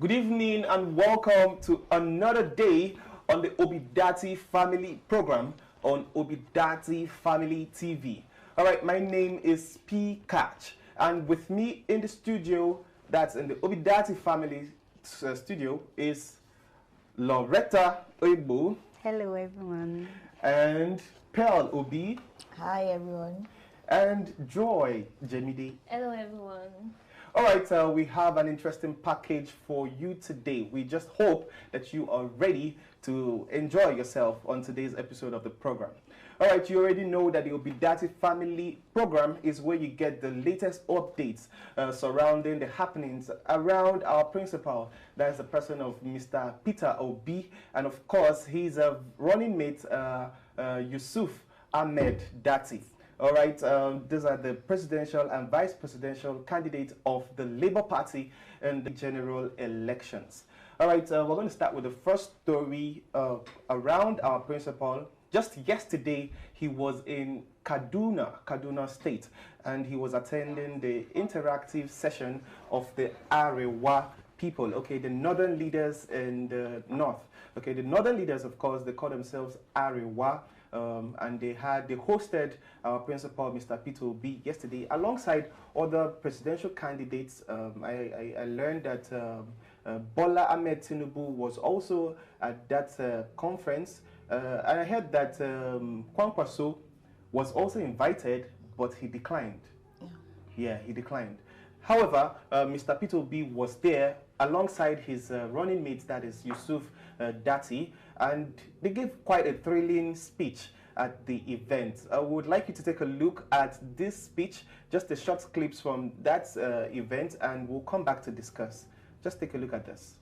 Good evening and welcome to another day on the ObiDatti Family Program on ObiDatti Family TV. All right, my name is P. Catch, and with me in the studio, that's in the ObiDatti Family studio, is Loretta Oibo. Hello, everyone. And Pearl Obi. Hi, everyone. And Joy Jemide. Hello, everyone. All right, we have an interesting package for you today. We just hope that you are ready to enjoy yourself on today's episode of the program. All right, you already know that the ObiDatti Family Program is where you get the latest updates surrounding the happenings around our principal. That is the person of Mr. Peter Obi, and of course, his running mate, Yusuf Ahmed Datti. All right, these are the presidential and vice presidential candidates of the Labour Party in the general elections. All right, we're going to start with the first story around our principal. Just yesterday, he was in Kaduna State, and he was attending the interactive session of the Arewa people, okay, the northern leaders in the north. Okay, the northern leaders, of course, they call themselves Arewa. And they hosted our principal, Mr. Peter Obi, yesterday, alongside other presidential candidates. I learned that Bola Ahmed Tinubu was also at that conference. And I heard that Kwankwaso was also invited, but he declined. Yeah, he declined. However, Mr. Peter Obi was there alongside his running mates, that is Yusuf Datti, and they gave quite a thrilling speech at the event. I would like you to take a look at this speech, just a short clips from that event, and we'll come back to discuss. Just take a look at this.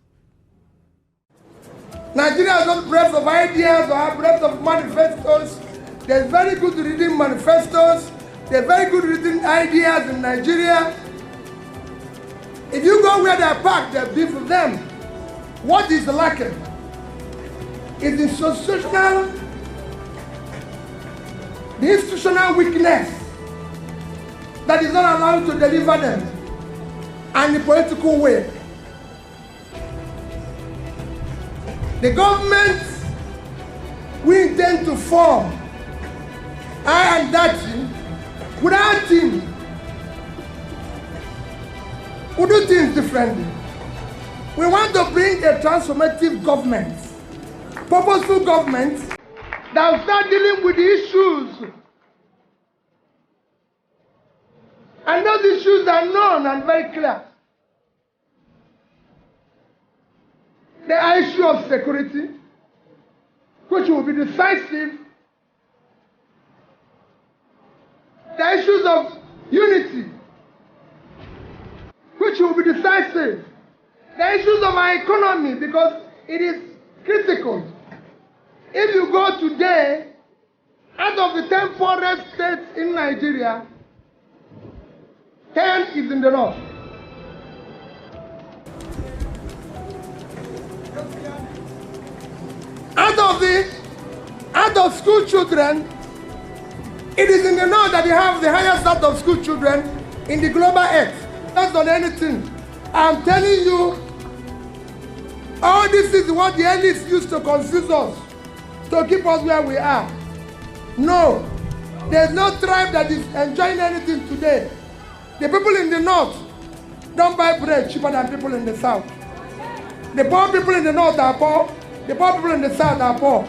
Nigeria is not breadth of ideas or breadth of manifestos. There's very good reading manifestos. There's very good reading ideas in Nigeria. If you go where they're packed, they're beef with them. What is lacking? Is the institutional weakness that is not allowed to deliver them, and the political way. The government we intend to form, I and Datti, without him, we do things differently. We want to bring a transformative government, purposeful government that will start dealing with the issues. And those issues are known and very clear. The issue of security, which will be decisive. The issues of unity, which will be decisive. The issues of our economy, because it is critical. If you go today, out of the 10 poorest states in Nigeria, 10 is in the north. Out of school children, it is in the north that you have the highest out of school children in the global earth. That's not anything. I'm telling you, all this is what the elites used to confuse us, to keep us where we are. No, there's no tribe that is enjoying anything today. The people in the north don't buy bread cheaper than people in the south. The poor people in the north are poor. The poor people in the south are poor.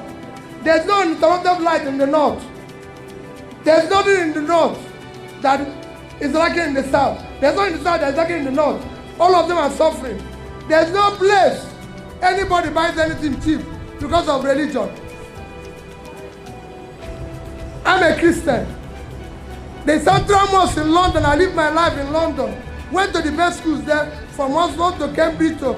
There's no uninterrupted light in the north. There's nothing in the north that is lacking in the south. There's nothing in the south that is lacking in the north. All of them are suffering. There's no place anybody buys anything cheap because of religion. I'm a Christian. The Central Mosque in London, I lived my life in London. Went to the best schools there, from Oxford to Cambridge to...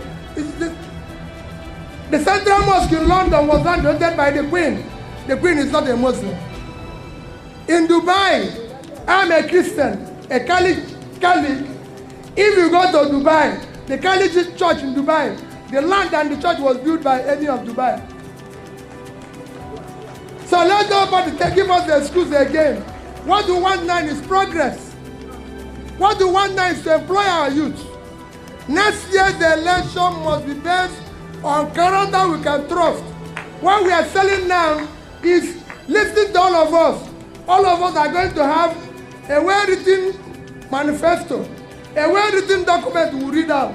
The Central Mosque in London was founded by the Queen. The Queen is not a Muslim. In Dubai, I'm a Christian, a Catholic. If you go to Dubai, the Catholic church in Dubai, the land and the church was built by Emir of Dubai. So let nobody give us the excuse again. What we want now is progress. What we want now is to employ our youth. Next year, the election must be based on character we can trust. What we are selling now is listening to all of us. All of us are going to have a well-written manifesto, a well-written document we read out,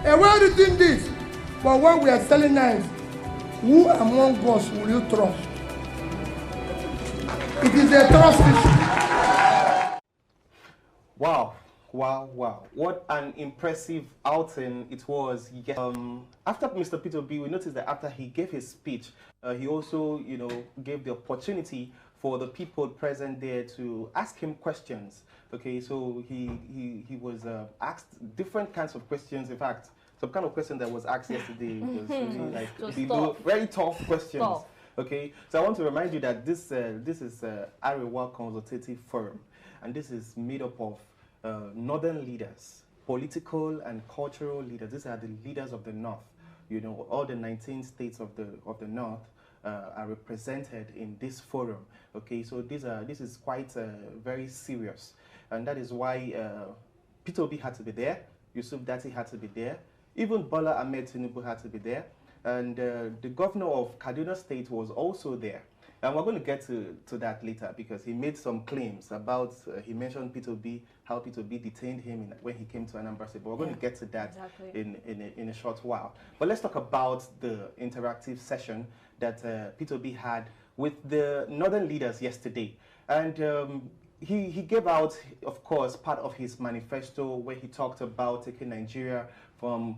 a well-written this. But what we are selling now is, who among us will you trust? It is a trust issue. Wow. Wow, wow. What an impressive outing it was. After Mr. Peter Obi, we noticed that after he gave his speech, he also, gave the opportunity for the people present there to ask him questions. Okay, so he was asked different kinds of questions. In fact, some kind of question that was asked yesterday was really very tough questions. Okay, so I want to remind you that this is Arewa Consultative Forum, and this is made up of northern leaders, political and cultural leaders. These are the leaders of the North. All the 19 states of the North are represented in this forum. Okay, so this is quite very serious, and that is why Peter Obi had to be there, ObiDatti had to be there, even Bola Ahmed Tinubu had to be there, and the governor of Kaduna State was also there. And we're going to get to that later, because he made some claims about, he mentioned Peter Obi, how Peter Obi detained him when he came to Anambra State. But we're going to get to that in a short while. But let's talk about the interactive session that Peter Obi had with the northern leaders yesterday. And he gave out, of course, part of his manifesto where he talked about taking Nigeria from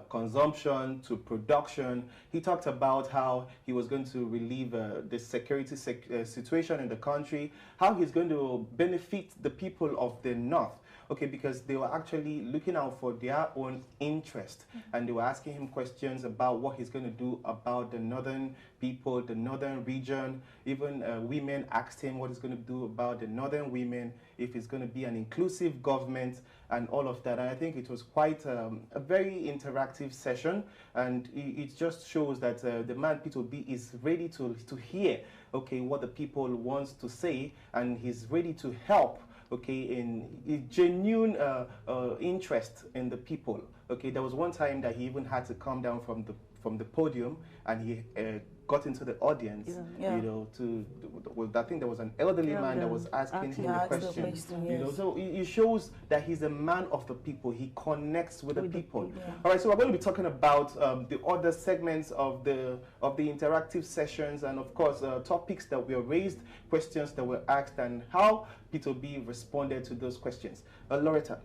consumption to production. He talked about how he was going to relieve the security situation in the country, how he's going to benefit the people of the North. Okay, because they were actually looking out for their own interest, and they were asking him questions about what he's going to do about the northern people, the northern region. Even women asked him what he's going to do about the northern women, if it's going to be an inclusive government, and all of that. And I think it was quite a very interactive session, and it just shows that the man Peter Obi is ready to hear, okay, what the people wants to say, and he's ready to help. Okay, in genuine interest in the people. Okay, there was one time that he even had to come down from the podium, and he got into the audience. I think there was an elderly man that was asking him the question. So it shows that he's a man of the people. He connects with the people. All right, so we're going to be talking about the other segments of the interactive sessions, and of course topics that were raised, questions that were asked, and how Peter Obi responded to those questions. Loretta,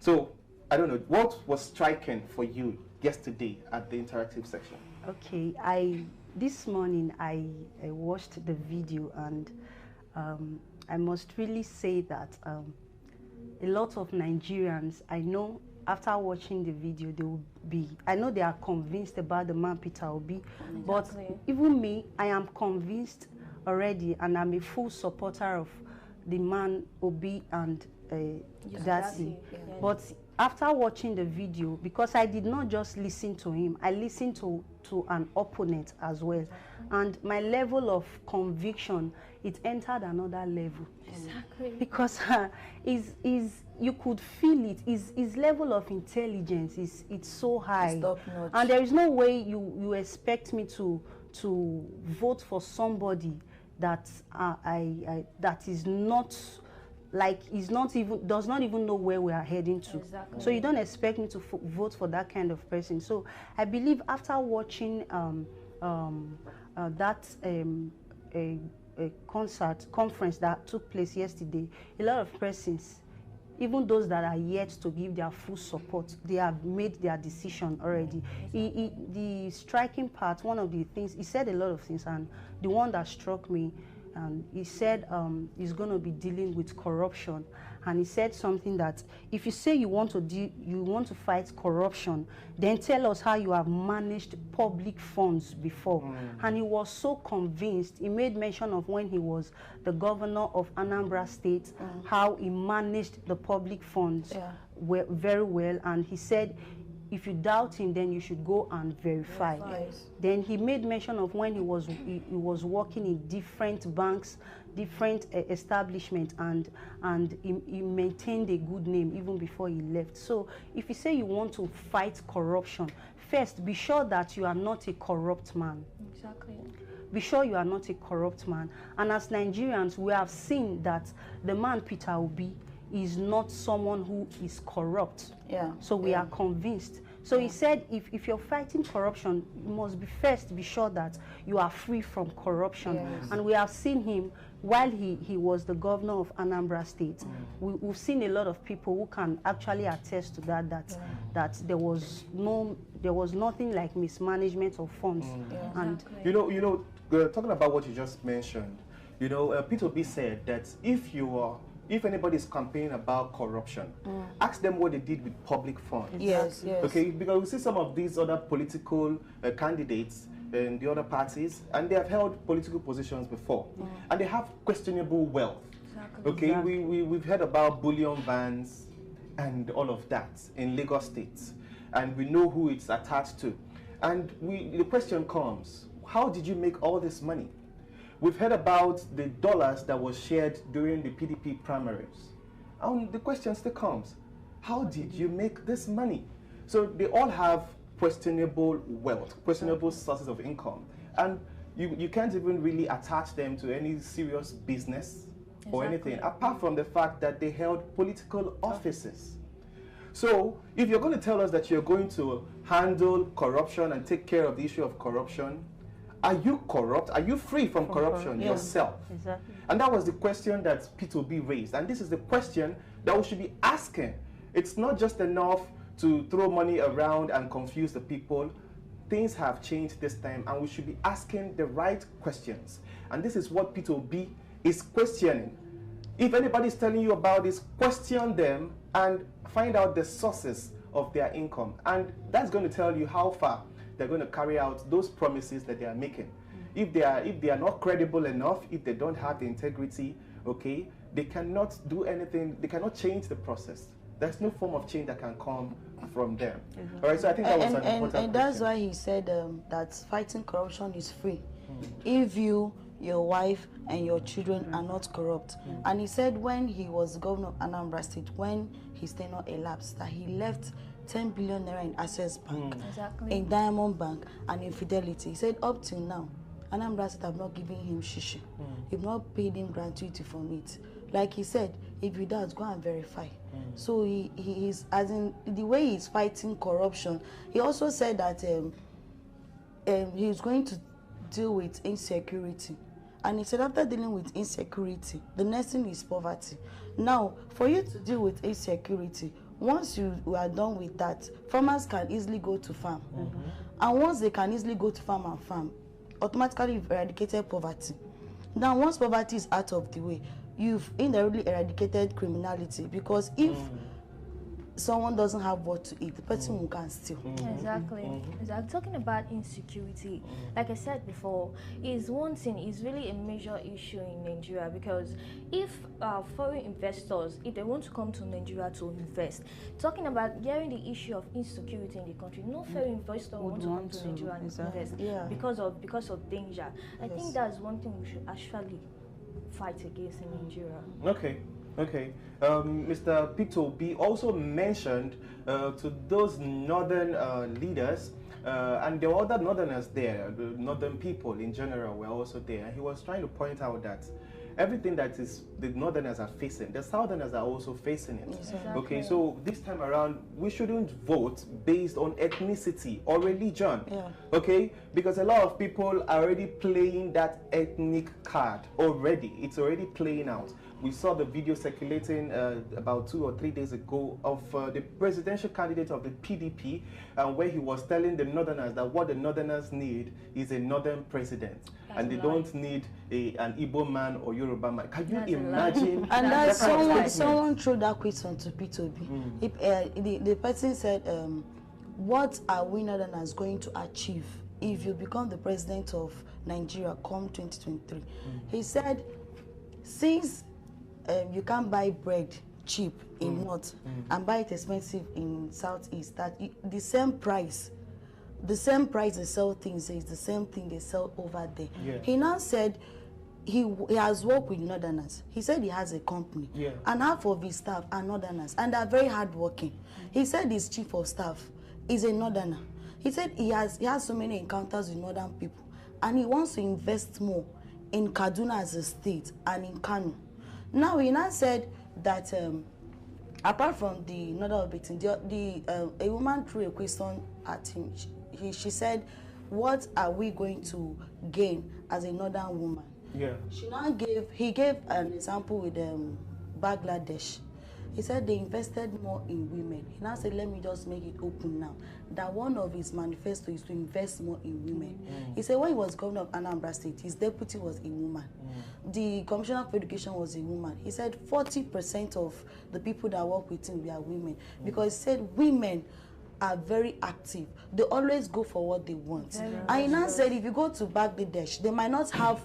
so I don't know, what was striking for you yesterday at the interactive section? Okay, this morning I watched the video, and I must really say that a lot of Nigerians, I know after watching the video, I know they are convinced about the man Peter Obi, but even me, I am convinced already, and I'm a full supporter of the man Obi and ObiDatti. But after watching the video, because I did not just listen to him, I listened to an opponent as well, and my level of conviction, it entered another level. Exactly. Because you could feel it. His level of intelligence it's so high, and there is no way you expect me to vote for somebody that that is not, like, does not even know where we are heading to. Exactly. So you don't expect me to vote for that kind of person. So I believe after watching a conference that took place yesterday, a lot of persons, even those that are yet to give their full support, they have made their decision already. The striking part, one of the things, he said a lot of things, and the one that struck me, he said he's going to be dealing with corruption, and he said something that if you say you want to fight corruption, then tell us how you have managed public funds before. And he was so convinced. He made mention of when he was the governor of Anambra State, how he managed the public funds very well, and he said, if you doubt him, then you should go and verify. Then he made mention of when he was working in different banks, different establishments, and he maintained a good name even before he left. So if you say you want to fight corruption, first be sure that you are not a corrupt man. Exactly. Be sure you are not a corrupt man. And as Nigerians, we have seen that the man Peter Obi is not someone who is corrupt. Yeah. So we are convinced. So he said, if you're fighting corruption, you must be sure that you are free from corruption. Yes. And we have seen him while he was the governor of Anambra State. We've seen a lot of people who can actually attest to that there was nothing like mismanagement of funds. And talking about what you just mentioned, Peter Obi said that if anybody is complaining about corruption, ask them what they did with public funds. Yes, yes. Okay, because we see some of these other political candidates in the other parties, and they have held political positions before, and they have questionable wealth. Exactly. Okay, Exactly. we've heard about bullion vans and all of that in Lagos State, and we know who it's attached to. And the question comes, how did you make all this money? We've heard about the dollars that was shared during the PDP primaries. And the question still comes, how did you make this money? So they all have questionable wealth, questionable sources of income. And you can't even really attach them to any serious business or anything, apart from the fact that they held political offices. So if you're going to tell us that you're going to handle corruption and take care of the issue of corruption, are you corrupt? Are you free from corruption yourself? Exactly. And that was the question that Peter Obi raised. And this is the question that we should be asking. It's not just enough to throw money around and confuse the people. Things have changed this time, and we should be asking the right questions. And this is what Peter Obi is questioning. If anybody is telling you about this, question them and find out the sources of their income. And that's going to tell you how far they're going to carry out those promises that they are making. If they are not credible enough, if they don't have the integrity, okay, they cannot do anything, they cannot change the process. There's no form of change that can come from them. All right, so I think that was an important and that's question. why he said that fighting corruption is free. If you, your wife, and your children are not corrupt. And he said when he was governor of Anambra State, when his tenure elapsed, that he left 10 billion naira in Access Bank, in Diamond Bank, and in Fidelity. He said up till now, Anambra State have not given him shishi. They've not paid him gratuity from it. Like he said, if you doubt, go and verify. So he is, as in the way he's fighting corruption, he also said that he's going to deal with insecurity. And he said after dealing with insecurity, the next thing is poverty. Now, for you to deal with insecurity, once you are done with that, farmers can easily go to farm. And once they can easily go to farm and farm, automatically you've eradicated poverty. Now, once poverty is out of the way, you've indirectly eradicated criminality, because if someone doesn't have what to eat, the person who can steal. Exactly. Talking about insecurity, like I said before, is one thing, is really a major issue in Nigeria, because if foreign investors, if they want to come to Nigeria to invest, talking about hearing the issue of insecurity in the country, no foreign investor would want to come to Nigeria and invest because of danger. I think that's one thing we should actually fight against in Nigeria. Okay. Mr. Peter Obi also mentioned to those northern leaders, and there were other northerners there, the northern people in general were also there. And he was trying to point out that everything that is the northerners are facing, the southerners are also facing it. Exactly. Okay, so this time around, we shouldn't vote based on ethnicity or religion. Okay, because a lot of people are already playing that ethnic card already. It's already playing out. We saw the video circulating about 2 or 3 days ago of the presidential candidate of the PDP, where he was telling the northerners that what the northerners need is a northern president. And they don't need an Igbo man or Yoruba man. Can you imagine? And that's someone threw that question to Peter Obi. The person said, what are we northerners going to achieve if you become the president of Nigeria come 2023? He said, since you can't buy bread cheap in north and buy it expensive in southeast, that the same price they sell things is the same thing they sell over there. He now said, he has worked with Northerners. He said he has a company, and half of his staff are Northerners, and they're very hardworking. He said his chief of staff is a Northerner. He said he has so many encounters with Northern people, and he wants to invest more in Kaduna as a state and in Kano. Now he now said that apart from the Northern ObiDatti, a woman threw a question at him. She said, "What are we going to gain as a Northern woman?" Yeah. He gave an example with Bangladesh. He said they invested more in women. He now said, let me just make it open now, that one of his manifesto is to invest more in women. He said when he was governor of Anambra State, his deputy was a woman. The commissioner for education was a woman. He said 40% of the people that work with him were women, because he said women are very active. They always go for what they want. And he now said if you go to Bangladesh, they might not have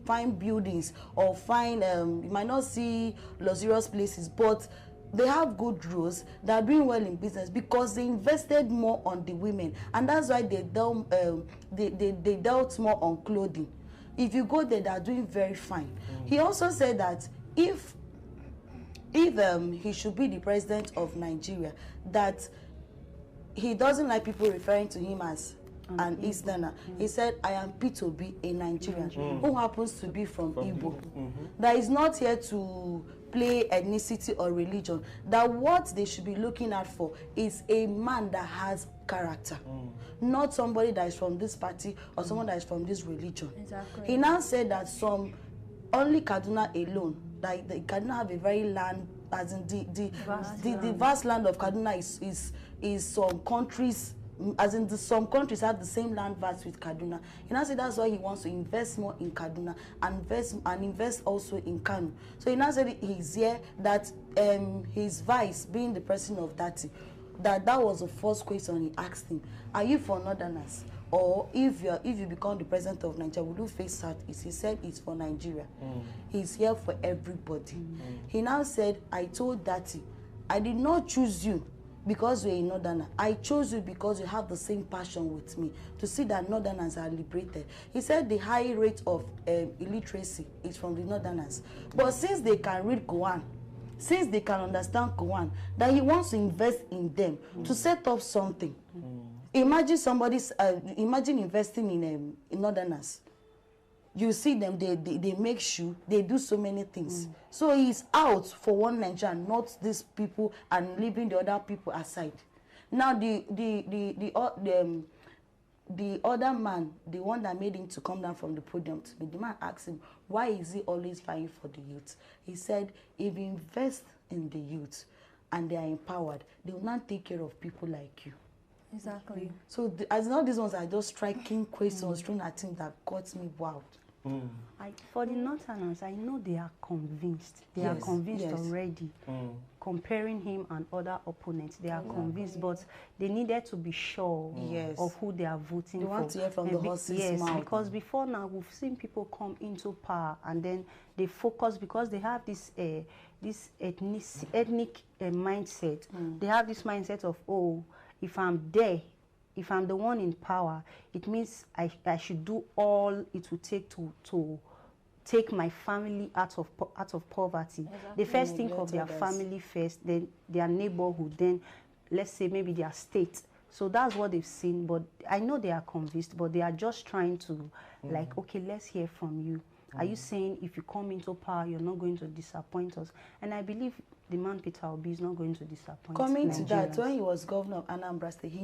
fine buildings or fine, you might not see luxurious places, but they have good roads. They are doing well in business because they invested more on the women, and that's why they dealt more on clothing. If you go there, they are doing very fine. He also said that if he should be the president of Nigeria, that he doesn't like people referring to him as an Easterner. He said, I am P2B, a Nigerian who happens to be from Igbo. That is not here to play ethnicity or religion. That what they should be looking out for is a man that has character, not somebody that is from this party or someone that is from this religion. Exactly. He now said that only Kaduna alone, that Kaduna have a very land, as in the vast land of Kaduna is some countries, as in some countries have the same land vast with Kaduna. He now said that's why he wants to invest more in Kaduna and invest also in Kano. So he now said he's here, that his vice being the president of ObiDatti, that was the first question he asked him. Are you for Northerners? Or if you become the president of Nigeria, will you face Southeast? He said it's for Nigeria. He's here for everybody. He now said, I told ObiDatti, I did not choose you because you're a Northerner. I chose you because you have the same passion with me, to see that Northerners are liberated. He said the high rate of illiteracy is from the Northerners. But since they can read Quran, since they can understand Quran, that he wants to invest in them to set up something. Imagine imagine investing in Northerners. You see them, they make shoe, they do so many things. So he's out for one Nigeria, not these people, and leaving the other people aside. Now the other man, the one that made him to come down from the podium to me, the man asked him, why is he always fighting for the youth? He said, if you invest in the youth and they are empowered, they will not take care of people like you. Exactly. So as now these ones are just striking questions thrown at him that got me wild. For the Northerners, I know they are convinced. They are convinced already. Comparing him and other opponents, they are convinced, but they needed to be sure of who they are voting for. They want to hear from the horse's mouth. Because before now, we've seen people come into power and then they focus, because they have this ethnic mindset. They have this mindset of, oh, if I'm there, if I'm the one in power, it means I should do all it would take to take my family out of poverty. Exactly. They first think of their family first, then their neighborhood, then let's say maybe their state. So that's what they've seen. But I know they are convinced, but they are just trying to like, okay, let's hear from you. Are you saying if you come into power, you're not going to disappoint us? And I believe the man Peter Obi is not going to disappoint Coming Nigerians. to that, when he was governor of Anambra State, he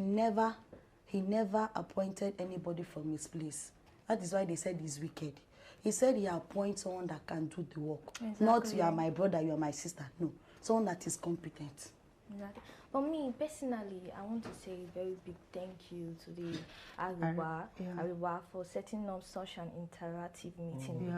never appointed anybody from his place. That is why they said he's wicked. He said he appoints someone that can do the work. Exactly. Not you are my brother, you are my sister. No, someone that is competent. Exactly. For me, personally, I want to say a very big thank you to the Arewa for setting up such an interactive meeting,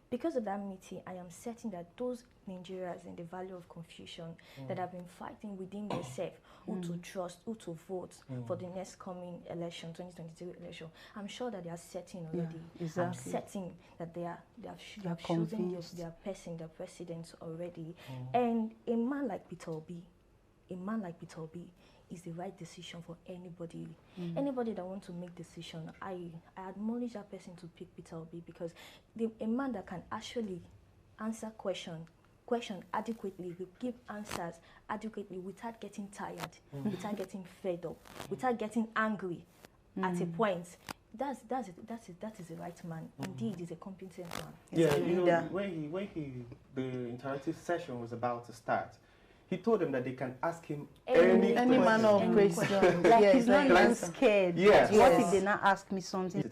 because of that meeting, I am certain that those Nigerians in the valley of confusion that have been fighting within themselves, who to trust, who to vote for the next coming election, 2022 election, I'm sure that they are certain already. I'm certain that they have chosen their person, their president already. And a man like Peter Obi, is the right decision for anybody. Anybody that wants to make decision, I admonish that person to pick Peter Obi, because a man that can actually answer question adequately, will give answers adequately without getting tired, without getting fed up, without getting angry at a point. That is the right man. Indeed, he's a competent man. Yeah, you know, when the interactive session was about to start, he told them that they can ask him any manner of question. Like he's not even scared. Yes. What if they not ask me something?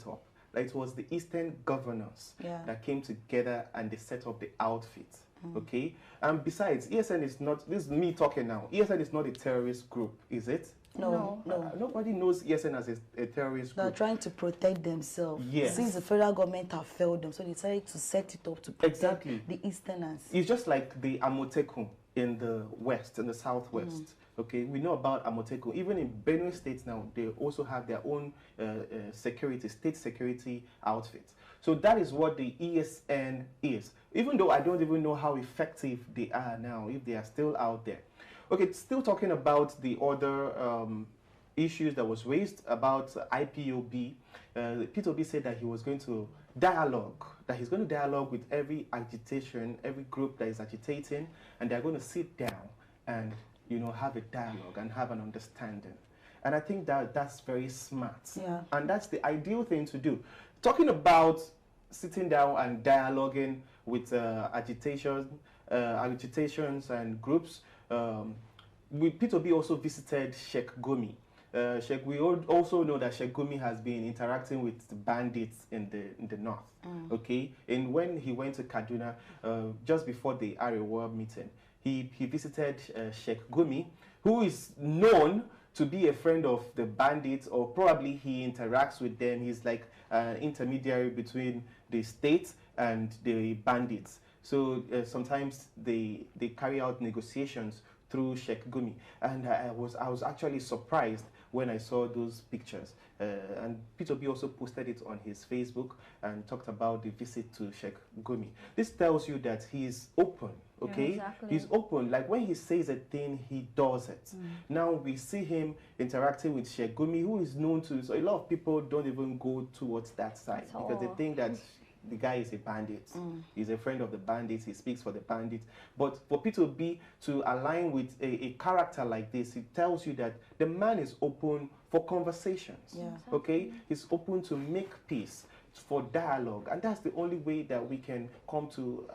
Like it was the Eastern governors that came together and they set up the outfit. Okay, and besides, ESN is not, this is me talking now, ESN is not a terrorist group, is it? No. Nobody knows ESN as a terrorist group. They're trying to protect themselves. Yes. Since the federal government have failed them, so they decided to set it up to protect the Easterners. It's just like the Amotekun in the west, in the southwest. Okay, we know about Amotekun. Even in Benue State now, they also have their own state security outfits. So that is what the ESN is. Even though I don't even know how effective they are now, if they are still out there. Okay, still talking about the other issues that was raised about IPOB. Peter Obi said that he was going to dialogue, that he's going to dialogue with every group that is agitating, and they're going to sit down and, you know, have a dialogue and have an understanding. And I think that that's very smart. Yeah. And that's the ideal thing to do. Talking about sitting down and dialoguing with agitations and groups, Peter Obi also visited Sheikh Gumi. We also know that Sheikh Gumi has been interacting with the bandits in the north. Okay, and when he went to Kaduna just before the Arewa meeting, he visited Sheikh Gumi, who is known to be a friend of the bandits, or probably he interacts with them. He's like an intermediary between the state and the bandits. So sometimes they carry out negotiations through Sheikh Gumi, and I was actually surprised when I saw those pictures. And Peter Obi also posted it on his Facebook and talked about the visit to Sheikh Gumi. This tells you that he is open. Okay, yeah, exactly. He's open. Like when he says a thing, he does it. Now we see him interacting with Sheikh Gumi, who is known to. So a lot of people don't even go towards that side because they think that the guy is a bandit. He's a friend of the bandits. He speaks for the bandits. But for Peter Obi to align with a character like this, it tells you that the man is open for conversations. Yeah. Okay, he's open to make peace, for dialogue, and that's the only way that we can come to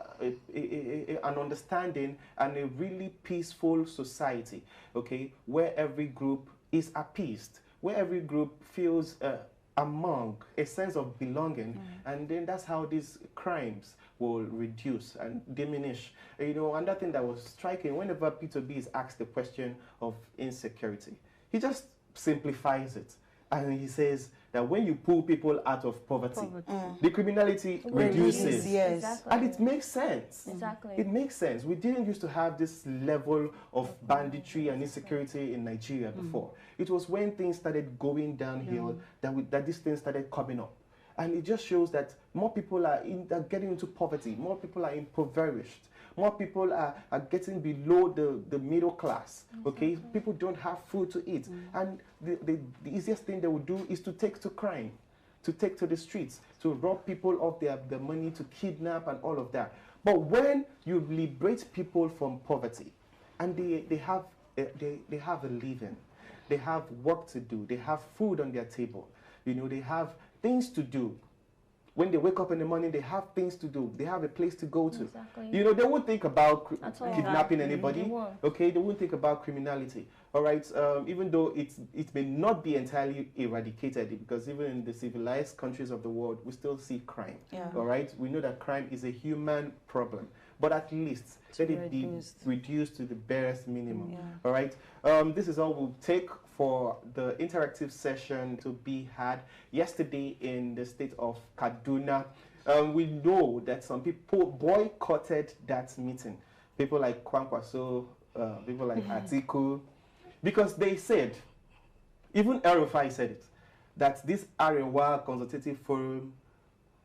an understanding and a really peaceful society, okay, where every group is appeased, where every group feels among a sense of belonging, and then that's how these crimes will reduce and diminish. You know, another thing that was striking, whenever Peter B is asked the question of insecurity, he just simplifies it, and he says that when you pull people out of poverty, the criminality reduces. Yes. Exactly. And it makes sense. Exactly. It makes sense. We didn't used to have this level of banditry and insecurity in Nigeria before. It was when things started going downhill that these things started coming up. And it just shows that more people are getting into poverty, more people are impoverished, more people are getting below the middle class. Okay, people don't have food to eat, and the easiest thing they would do is to take to crime, to take to the streets, to rob people of their money, to kidnap and all of that. But when you liberate people from poverty, and they have a living, they have work to do, they have food on their table, you know, they have things to do. When they wake up in the morning, they have things to do. They have a place to go to. Exactly. You know, they won't think about kidnapping Exactly. anybody. They won't. Okay, they won't think about criminality. All right, even though it may not be entirely eradicated, because even in the civilized countries of the world, we still see crime. Yeah. All right, we know that crime is a human problem, but at least let it be reduced to the barest minimum. Yeah. All right, this is all we'll take for the interactive session to be had yesterday in the state of Kaduna. We know that some people boycotted that meeting. People like Kwankwaso, people like Atiku, because they said, even Arewa said it, that this Arewa Consultative Forum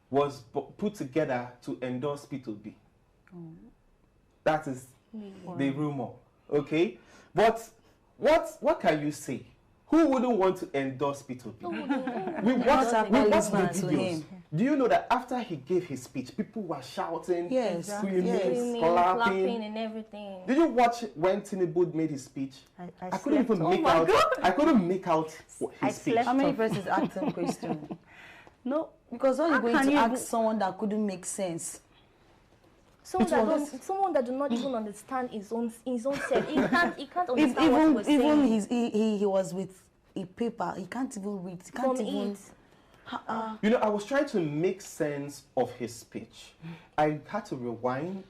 was put together to endorse P2B. That is the rumor, okay? But what can you say? Who wouldn't want to endorse P2P? We watched the videos. Do you know that after he gave his speech, people were shouting, screaming, clapping, and everything? Did you watch when Tinubu made his speech? I couldn't even make out. I couldn't make out his speech. How many persons asked him question? No, because all you're going to ask someone that couldn't make sense. Someone that do not even understand his own self. He can't understand what he was saying. Even he was with a paper. He can't even read. He can't even. You know, I was trying to make sense of his speech. I had to rewind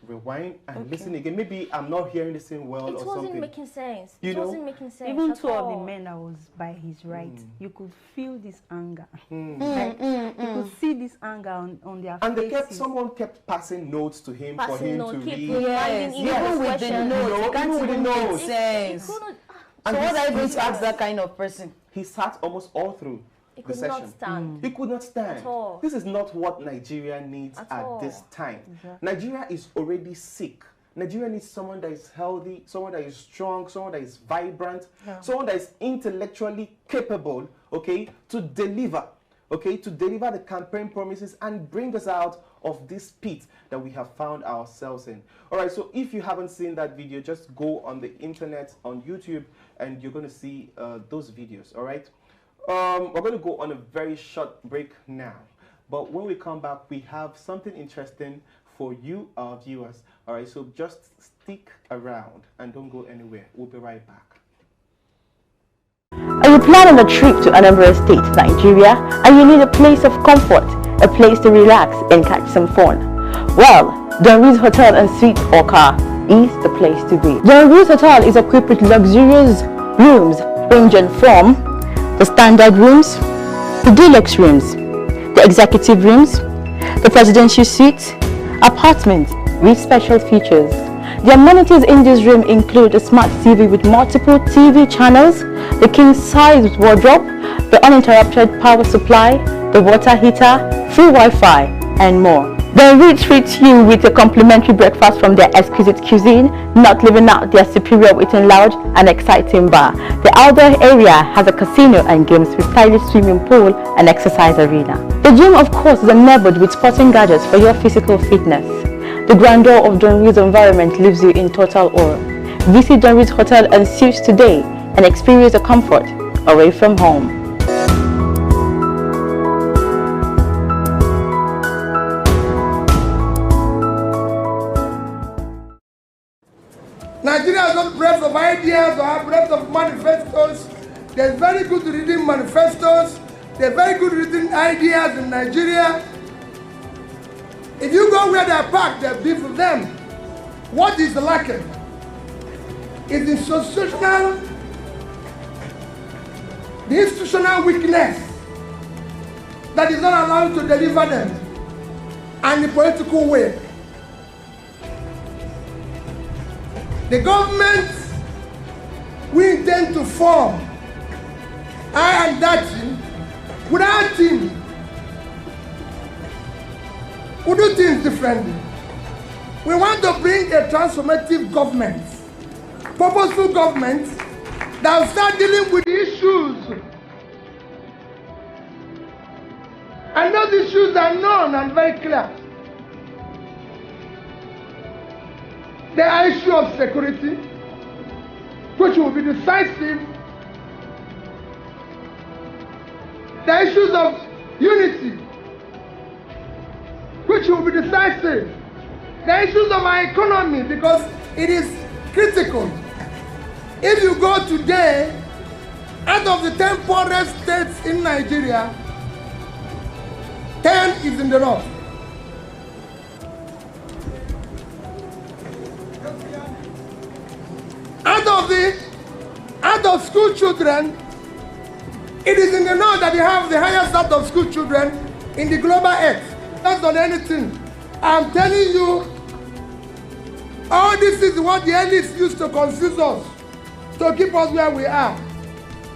and listen again. Maybe I'm not hearing the same well or something. It wasn't making sense. Even two of the men that was by his right, you could feel this anger. Like, you could see this anger on their faces. Someone kept passing notes to him for him to read. Even with the notes, he can't even make sense. So what are you going to ask that kind of person? He sat almost all through. He could not stand. He could not stand. At all. This is not what Nigeria needs at this time. Exactly. Nigeria is already sick. Nigeria needs someone that is healthy, someone that is strong, someone that is vibrant, someone that is intellectually capable, okay, to deliver the campaign promises and bring us out of this pit that we have found ourselves in. All right, so if you haven't seen that video, just go on the internet, on YouTube, and you're going to see those videos, all right? We're going to go on a very short break now. But when we come back, we have something interesting for you, our viewers. All right, so just stick around and don't go anywhere. We'll be right back. Are you planning a trip to Anambra State, Nigeria, and you need a place of comfort, a place to relax and catch some fun? Well, Don Ruiz Hotel and Suites Oka is the place to be. Don Ruiz Hotel is equipped with luxurious rooms ranging from the standard rooms, the deluxe rooms, the executive rooms, the presidential suite, apartments with special features. The amenities in this room include a smart TV with multiple TV channels, the king-size wardrobe, the uninterrupted power supply, the water heater, free Wi-Fi, and more. They will treat you with a complimentary breakfast from their exquisite cuisine, not leaving out their superior waiting lounge and exciting bar. The outdoor area has a casino and games with stylish swimming pool and exercise arena. The gym, of course, is enabled with sporting gadgets for your physical fitness. The grandeur of Don Ruiz environment leaves you in total awe. Visit Don Ruiz Hotel and Suites today and experience the comfort away from home. Nigeria has not breadth of ideas or breadth of manifestos. There's very good reading manifestos. There's very good reading ideas in Nigeria. If you go where they're packed, they're beef with them. What is lacking? Is the institutional weakness that is not allowed to deliver them, and the political way. The government we intend to form, I and Datti, without him, we do things differently. We want to bring a transformative government, purposeful government that will start dealing with the issues. And those issues are known and very clear. The issue of security, which will be decisive. The issues of unity, which will be decisive. The issues of our economy, because it is critical. If you go today, out of the 10 poorest states in Nigeria, 10 is in the north. Out of school children, it is in the north that you have the highest out of school children in the global earth. That's not anything. I'm telling you, all this is what the elites used to confuse us, to keep us where we are.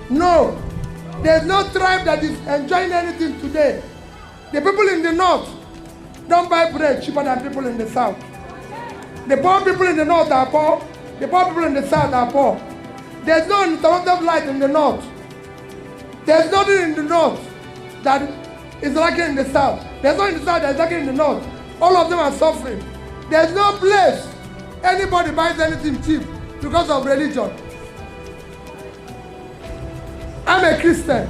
No, there's no tribe that is enjoying anything today. The people in the north don't buy bread cheaper than people in the south. The poor people in the north are poor. The poor people in the south are poor. There's no uninterrupted light in the north. There's nothing in the north that is lacking in the south. There's nothing in the south that is lacking in the north. All of them are suffering. There's no place anybody buys anything cheap because of religion. I'm a Christian.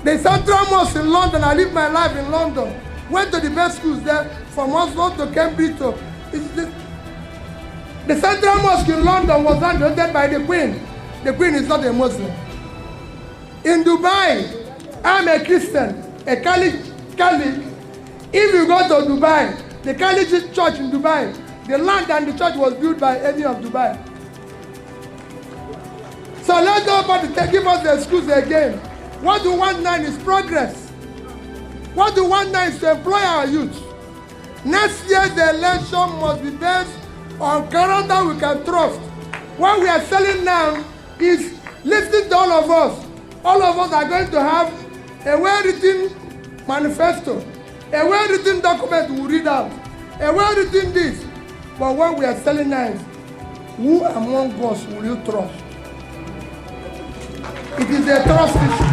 The Central Mosque in London, I lived my life in London. Went to the best schools there, from Oxford to Cambridge to... The Central Mosque in London was donated by the Queen. The Queen is not a Muslim. In Dubai, I'm a Christian, a Catholic. If you go to Dubai, the Catholic church in Dubai, the land and the church was built by Emir of Dubai. So let nobody give us the excuse again. What we want now is progress. What we want now is to employ our youth. Next year, the election must be based on character we can trust. What we are selling now is listening to all of us. All of us are going to have a well-written manifesto, a well-written document we read out, a well-written this. But what we are selling now is, who among us will you trust? It is a trust issue.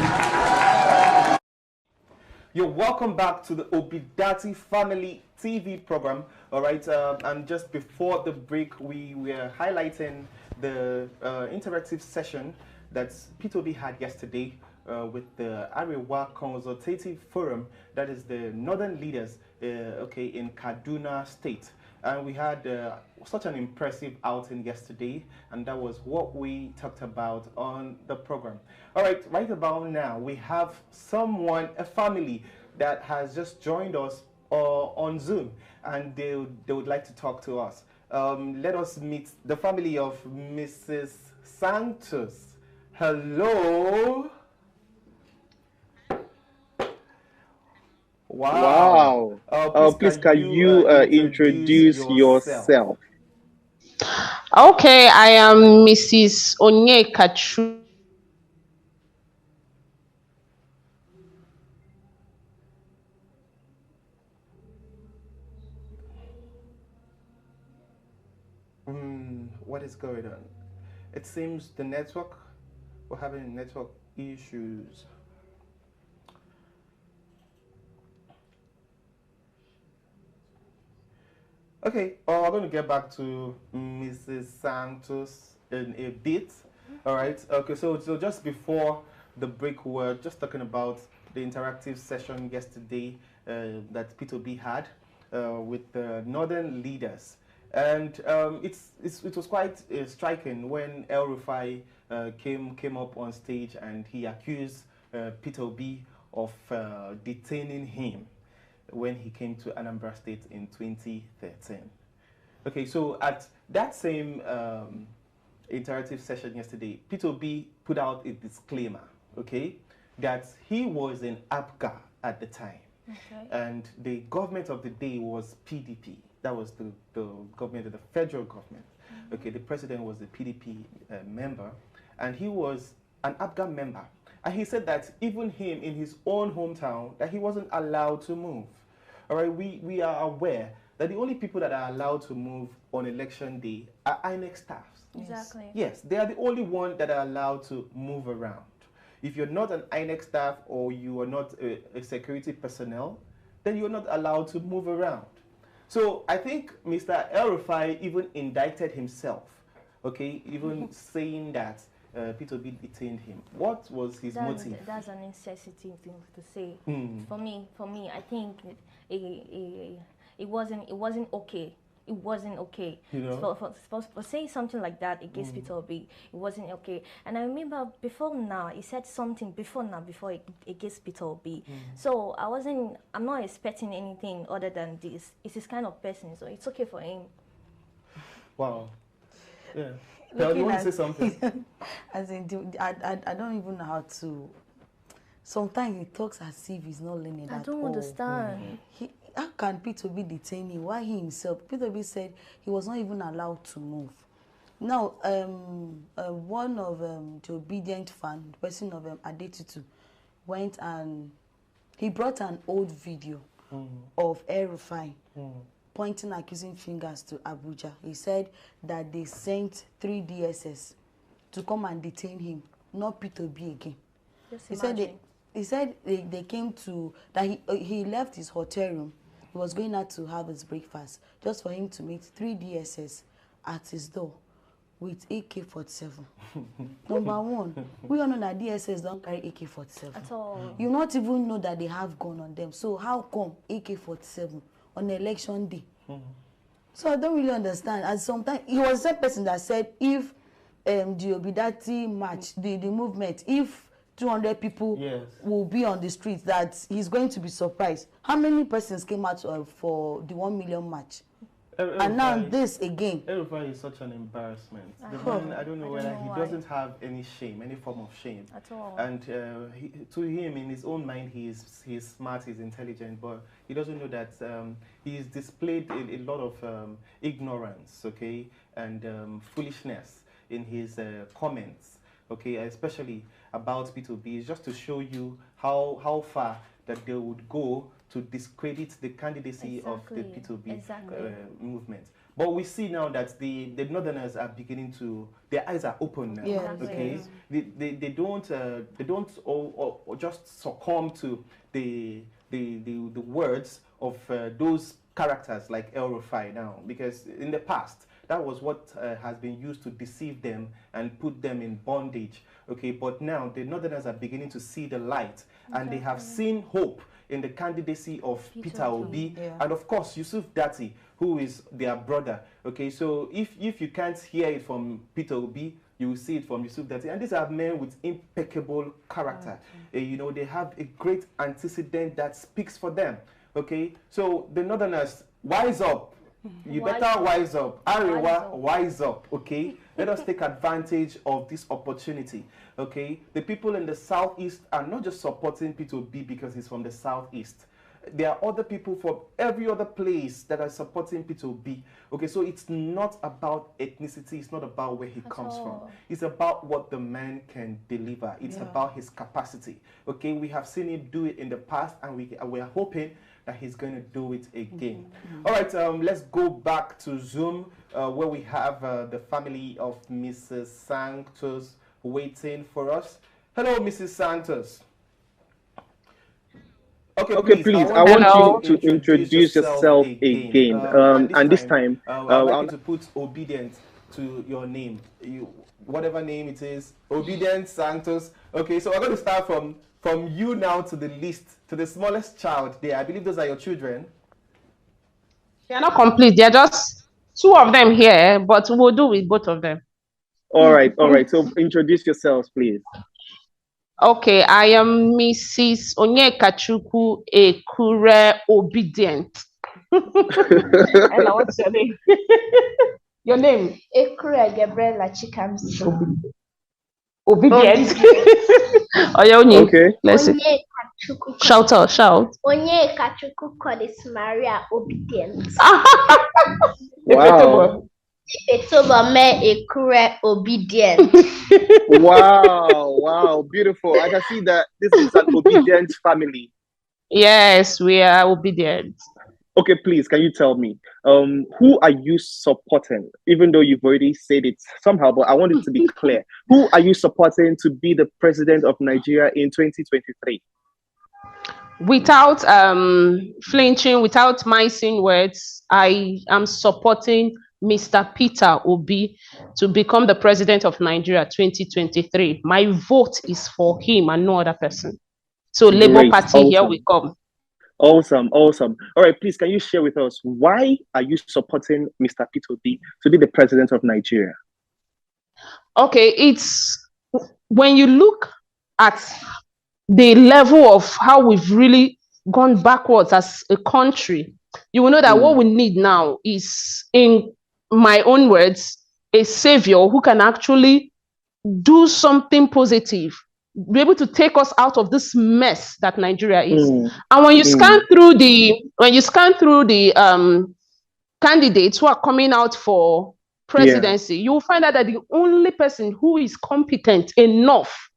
You're welcome back to the ObiDatti Family TV program. All right, and just before the break, we were highlighting the interactive session that P2B had yesterday with the Arewa Consultative Forum, that is the northern leaders, in Kaduna State. And we had such an impressive outing yesterday, and that was what we talked about on the program. All right, right about now, we have someone, a family that has just joined us on Zoom, and they would like to talk to us. Let us meet the family of Mrs. Santos. Hello. Wow. Please can you introduce yourself? Okay, I am Mrs. Onyekachu. What is going on? It seems the network, we're having network issues. Okay, I'm going to get back to Mrs. Santos in a bit. All right. Okay, so just before the break, we were just talking about the interactive session yesterday that P2B had with the northern leaders. And it was quite striking when El Rufai came up on stage and he accused P2B of detaining him when he came to Anambra State in 2013. Okay, so at that same interactive session yesterday, P2B put out a disclaimer, okay, that he was in APGA at the time. Okay. And the government of the day was PDP. That was the government, the federal government. Mm-hmm. Okay, the president was a PDP member, and he was an APGA member. And he said that even him in his own hometown, that he wasn't allowed to move. All right, we are aware that the only people that are allowed to move on election day are INEC staffs. Exactly. Yes, they are the only ones that are allowed to move around. If you're not an INEC staff or you are not a security personnel, then you're not allowed to move around. So I think Mr. El Rufai even indicted himself, okay, even saying that P2B detained him. What was his motive? That's an insensitive thing to say. For me, I think it wasn't okay. It wasn't okay. You know? For saying something like that against P2B, it wasn't okay. And I remember before now, he said something before against P2B. So I'm not expecting anything other than this. It's his kind of person, so it's okay for him. Wow. Yeah. Tell you want to say something? As in, I don't even know how to. Sometimes he talks as if he's not learning at all. I don't understand. How can P2B detain him? Why he himself? P2B said he was not even allowed to move. Now, one of the obedient fan, the person of Adetutu, went and he brought an old video of El Rufai pointing accusing fingers to Abuja. He said that they sent 3 DSS to come and detain him, not P2B again. Just He said they came to, that he left his hotel room. He was going out to have his breakfast, just for him to meet 3 DSS at his door with AK-47. Number one, we all know that DSS don't carry AK-47. At all. You not even know that they have gun on them. So how come AK-47 on election day? So I don't really understand. And sometimes he was the person that said if the ObiDatti march, the movement, if 200 people will be on the streets, that he's going to be surprised. How many persons came out for the 1 million march? And now this again. Arewa is such an embarrassment. The man, I don't know whether he doesn't have any shame, any form of shame. At all. And to him, in his own mind, he's smart, he's intelligent, but he doesn't know that he's displayed a lot of ignorance, okay, and foolishness in his comments, okay, especially about P2B. It's just to show you how far that they would go to discredit the candidacy of the P2B movement. But we see now that the Northerners are beginning to, their eyes are open now. Okay, they don't just succumb to the words of those characters like El-Rufai now, because in the past that was what has been used to deceive them and put them in bondage. Okay, but now the Northerners are beginning to see the light, and they have seen hope in the candidacy of Peter Obi, and of course Yusuf Datti, who is their brother. Okay, so if you can't hear it from Peter Obi, you will see it from Yusuf Datti. And these are men with impeccable character. You know, they have a great antecedent that speaks for them. Okay, so the Northerners, wise up. You better wise up. Arewa, wise up. Okay, let us take advantage of this opportunity. Okay, the people in the southeast are not just supporting P2B because he's from the southeast. There are other people from every other place that are supporting P2B. Okay, so it's not about ethnicity. It's not about where he comes from. It's about what the man can deliver. It's about his capacity. Okay, we have seen him do it in the past, and we are hoping that he's going to do it again. All right, let's go back to Zoom, where we have the family of Mrs. Santos waiting for us. Hello, Mrs. Santos. Okay, please. I want you to introduce yourself again. And this time, I'd like you to put obedient to your name. Whatever name it is, Obedient Santos. Okay, so we're going to start from you now to the least, to the smallest child there. I believe those are your children. They are not complete. They are just 2 of them here, but we'll do with both of them. All right. So introduce yourselves, please. Okay, I am Mrs. Onyekachukwu Ekure Obedient. Ella, what's your name? Your name? Ekure Gabriela Chikamsi. Obedient. Okay. Let's see. Shout out, shout. Onyekachukwu Cordis Maria Obedient. Wow. Ekure Obedient. Wow, beautiful. I can see that this is an obedient family. Yes, we are obedient. Okay, please, can you tell me, who are you supporting? Even though you've already said it somehow, but I want it to be clear. Who are you supporting to be the president of Nigeria in 2023? Without flinching, without mincing words, I am supporting Mr. Peter Obi to become the president of Nigeria 2023. My vote is for him and no other person. So Labour Party, here we come. Awesome. All right, please, can you share with us, why are you supporting Mr. Peter Obi to be the president of Nigeria? Okay, it's when you look at the level of how we've really gone backwards as a country, you will know that what we need now is, in my own words, a savior who can actually do something positive, be able to take us out of this mess that Nigeria is. And when you scan through the candidates who are coming out for presidency, you will find out that the only person who is competent enough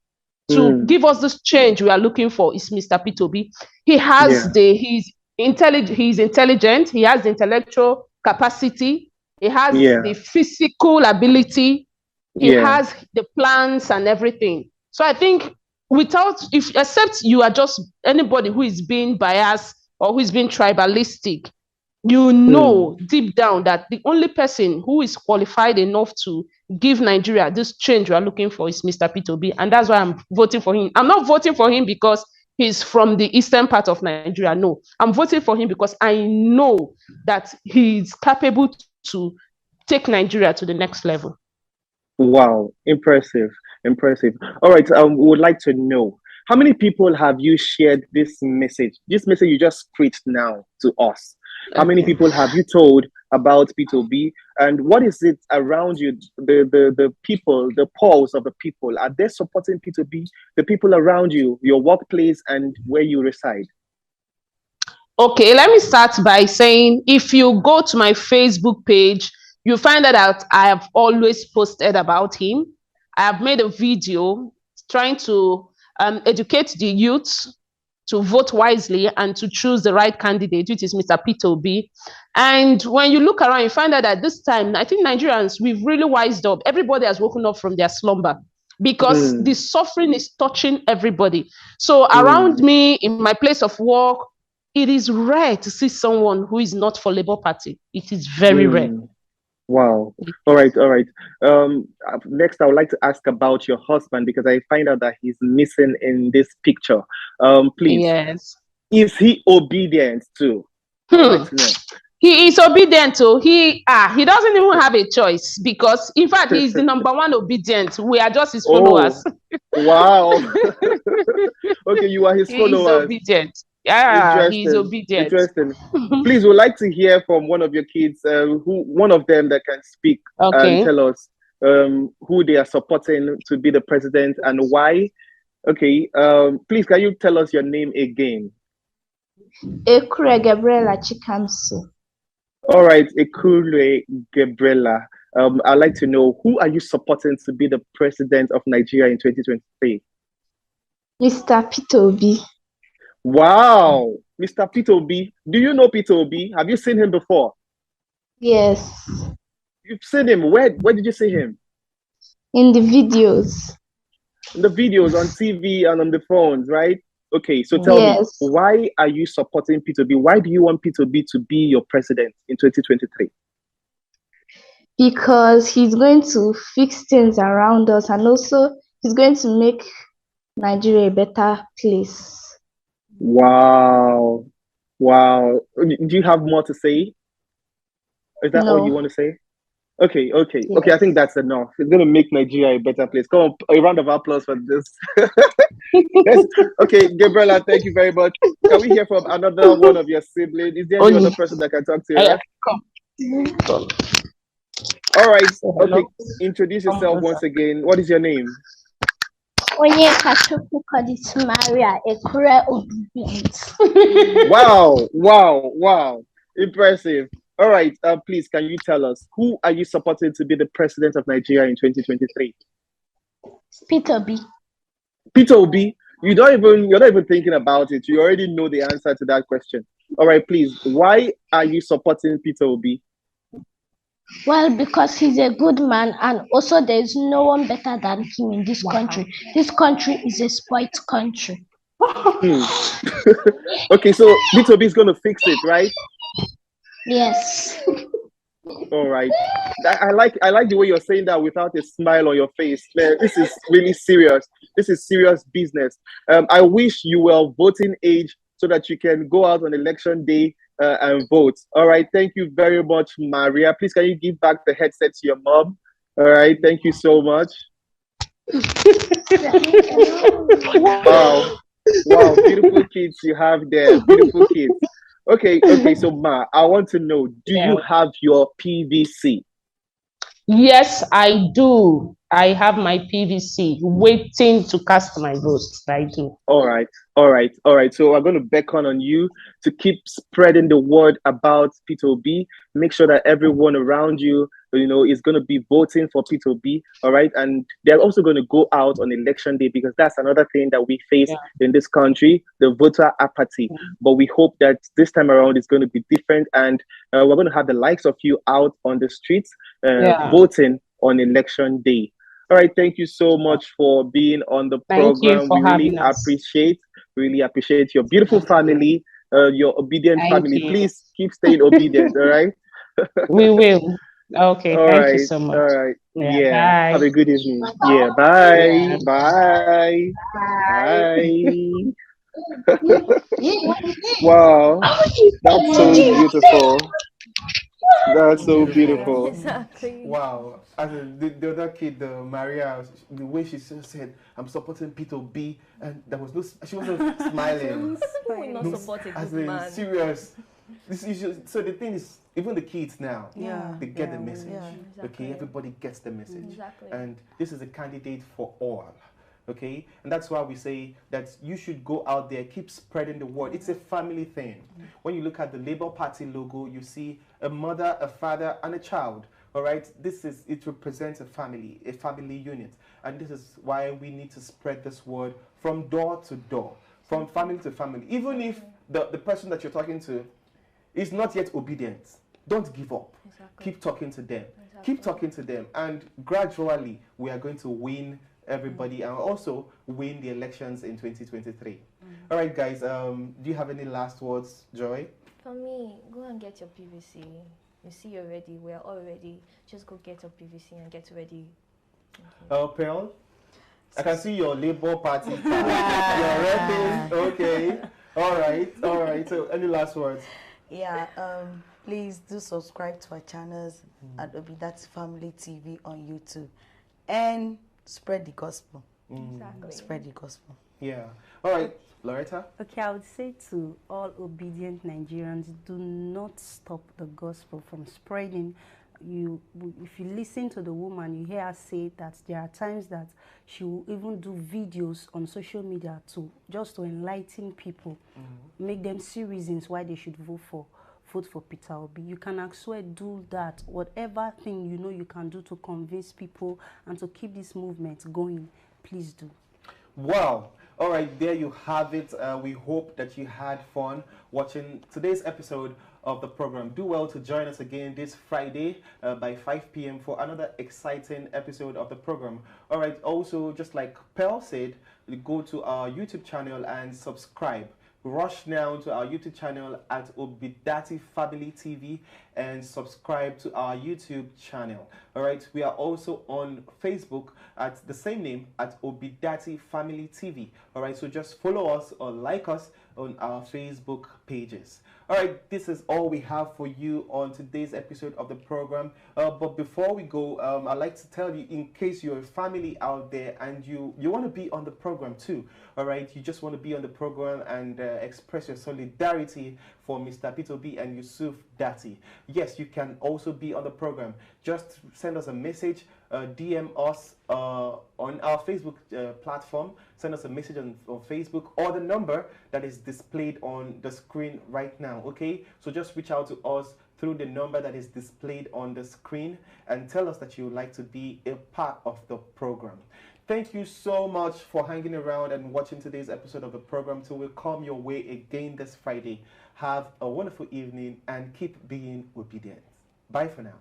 to give us this change we are looking for is Mr. Peter Obi. He has he's intelligent, he has the intellectual capacity, he has the physical ability, He has the plans and everything. So I think except you are just anybody who is being biased or who is being tribalistic, you know deep down that the only person who is qualified enough to give Nigeria this change we are looking for is Mr. Peter Obi. And that's why I'm voting for him. I'm not voting for him because he's from the eastern part of Nigeria. No, I'm voting for him because I know that he's capable to take Nigeria to the next level. Wow, impressive, impressive. All right, we would like to know, how many people have you shared this message you just preached now to us? How many people have you told about P2B, and what is it around you, the people, the pulse of the people? Are they supporting P2B, the people around you, your workplace, and where you reside? Okay, let me start by saying, if you go to my Facebook page, you find out I have always posted about him. I have made a video trying to educate the youth to vote wisely and to choose the right candidate, which is Mr. Peter Obi. And when you look around, you find out that this time, I think Nigerians, we've really wised up. Everybody has woken up from their slumber because the suffering is touching everybody. So around me, in my place of work, it is rare to see someone who is not for Labour Party. It is very rare. Wow. All right. All right. Next, I would like to ask about your husband, because I find out that he's missing in this picture. Please. Yes. Is he obedient too? He is obedient too. He doesn't even have a choice, because in fact he's the number one obedient. We are just his followers. Wow. Okay, you are his followers. He's obedient. Yeah, he's obedient. Interesting. Please, we'd like to hear from one of your kids, one of them that can speak and tell us who they are supporting to be the president and why. Okay, please, can you tell us your name again? Ekure Gabriela Chikamsu. All right, Ekure Gabriela. I'd like to know, who are you supporting to be the president of Nigeria in 2023? Mr. Peter Obi. Wow, Mr. Peter Obi. Do you know Peter Obi? Have you seen him before? Yes. You've seen him. Where did you see him? In the videos. In the videos on TV and on the phones, right? Okay, so tell me, why are you supporting Peter Obi? Why do you want Peter Obi to be your president in 2023? Because he's going to fix things around us, and also he's going to make Nigeria a better place. Wow. Wow. Do you have more to say? Is that all you want to say? Okay. Okay, I think that's enough. It's going to make Nigeria a better place. Come on, a round of applause for this. Okay, Gabriela, thank you very much. Can we hear from another one of your siblings? Is there any other person that can talk to you? Come. All right. Okay, introduce yourself once again. What is your name? Maria, Ekure obedient. Wow. Impressive. All right, please, can you tell us, who are you supporting to be the president of Nigeria in 2023? Peter Obi. Peter Obi? You're not even thinking about it. You already know the answer to that question. All right, please, why are you supporting Peter Obi? Well, because he's a good man, and also there is no one better than him in this country. This country is a spoiled country. Okay, so Peter Obi is going to fix it, right? Yes. All right. I like the way you're saying that without a smile on your face. Man, this is really serious. This is serious business. I wish you were of voting age so that you can go out on election day and vote. All right. Thank you very much, Maria. Please, can you give back the headset to your mom? All right. Thank you so much. Wow. Beautiful kids you have there. Beautiful kids. Okay, so Ma, I want to know, do you have your PVC? Yes, I do. I have my PVC waiting to cast my vote. I do. All right. So I'm going to beckon on you to keep spreading the word about Peter Obi. Make sure that everyone around you, is going to be voting for Peter Obi. All right. And they're also going to go out on election day, because that's another thing that we face in this country, the voter apathy. But we hope that this time around it's going to be different. And we're going to have the likes of you out on the streets voting on election day. All right, thank you so much for being on the Thank you program. for We having us. really appreciate your beautiful family, your obedient Thank family. you. Please keep staying obedient, all right? We will. Okay, thank you so All much. right. Yeah, Yeah. Have bye. a good evening. Yeah. Bye. Yeah. Bye. Bye. Wow. That's so beautiful. That's so Beautiful. beautiful. Exactly. Wow. As in, the other kid, Maria, the way she said, I'm supporting Peter B, and there was no, she wasn't smiling. Who will not No, support a as good in, man? serious. This is so the thing is, even the kids now, Yeah. they get the Yeah, message. yeah. Exactly. Okay, everybody gets the message. Exactly. And this is a candidate for all. Okay, and that's why we say that you should go out there, keep spreading the word. It's a family thing. When you look at the Labour Party logo, you see a mother, a father, and a child. All right, it represents a family unit, and this is why we need to spread this word from door to door, from family to family. Even if the person that you're talking to is not yet obedient, don't give up. Exactly. Keep talking to them. Exactly. Keep talking to them, and gradually we are going to win everybody and also win the elections in 2023. All right, guys. Do you have any last words, Joy? For me, go and get your PVC. You see you're ready. We're all ready. Just go get your PVC and get ready. Pearl? I can see your Labour Party card. You're repping. Okay. All right. So, any last words? Yeah, please do subscribe to our channels at ObiDatti Family TV on YouTube and spread the gospel. Exactly. Spread the gospel. Yeah. All right, Loretta? Okay, I would say to all obedient Nigerians, do not stop the gospel from spreading. If you listen to the woman, you hear her say that there are times that she will even do videos on social media to enlighten people, make them see reasons why they should vote for Peter Obi. You can actually do that. Whatever thing you know you can do to convince people and to keep this movement going, please do. Wow. All right, there you have it. We hope that you had fun watching today's episode of the program. Do well to join us again this Friday by 5 p.m. for another exciting episode of the program. All right, also, just like Pearl said, go to our YouTube channel and subscribe. Rush now to our YouTube channel at ObiDatti Family TV and subscribe to our YouTube channel. All right, we are also on Facebook at the same name at ObiDatti Family TV. All right, so just follow us or like us on our Facebook pages. All right, this is all we have for you on today's episode of the program. But before we go, I'd like to tell you, in case you're a family out there and you want to be on the program too, all right, you just want to be on the program and express your solidarity for Mr. Peter B and Yusuf Datti. Yes, you can also be on the program. Just send us a message, DM us on our Facebook platform. Send us a message on Facebook or the number that is displayed on the screen right now, okay? So just reach out to us through the number that is displayed on the screen and tell us that you would like to be a part of the program. Thank you so much for hanging around and watching today's episode of the program. Till we come your way again this Friday. Have a wonderful evening and keep being obedient. Bye for now.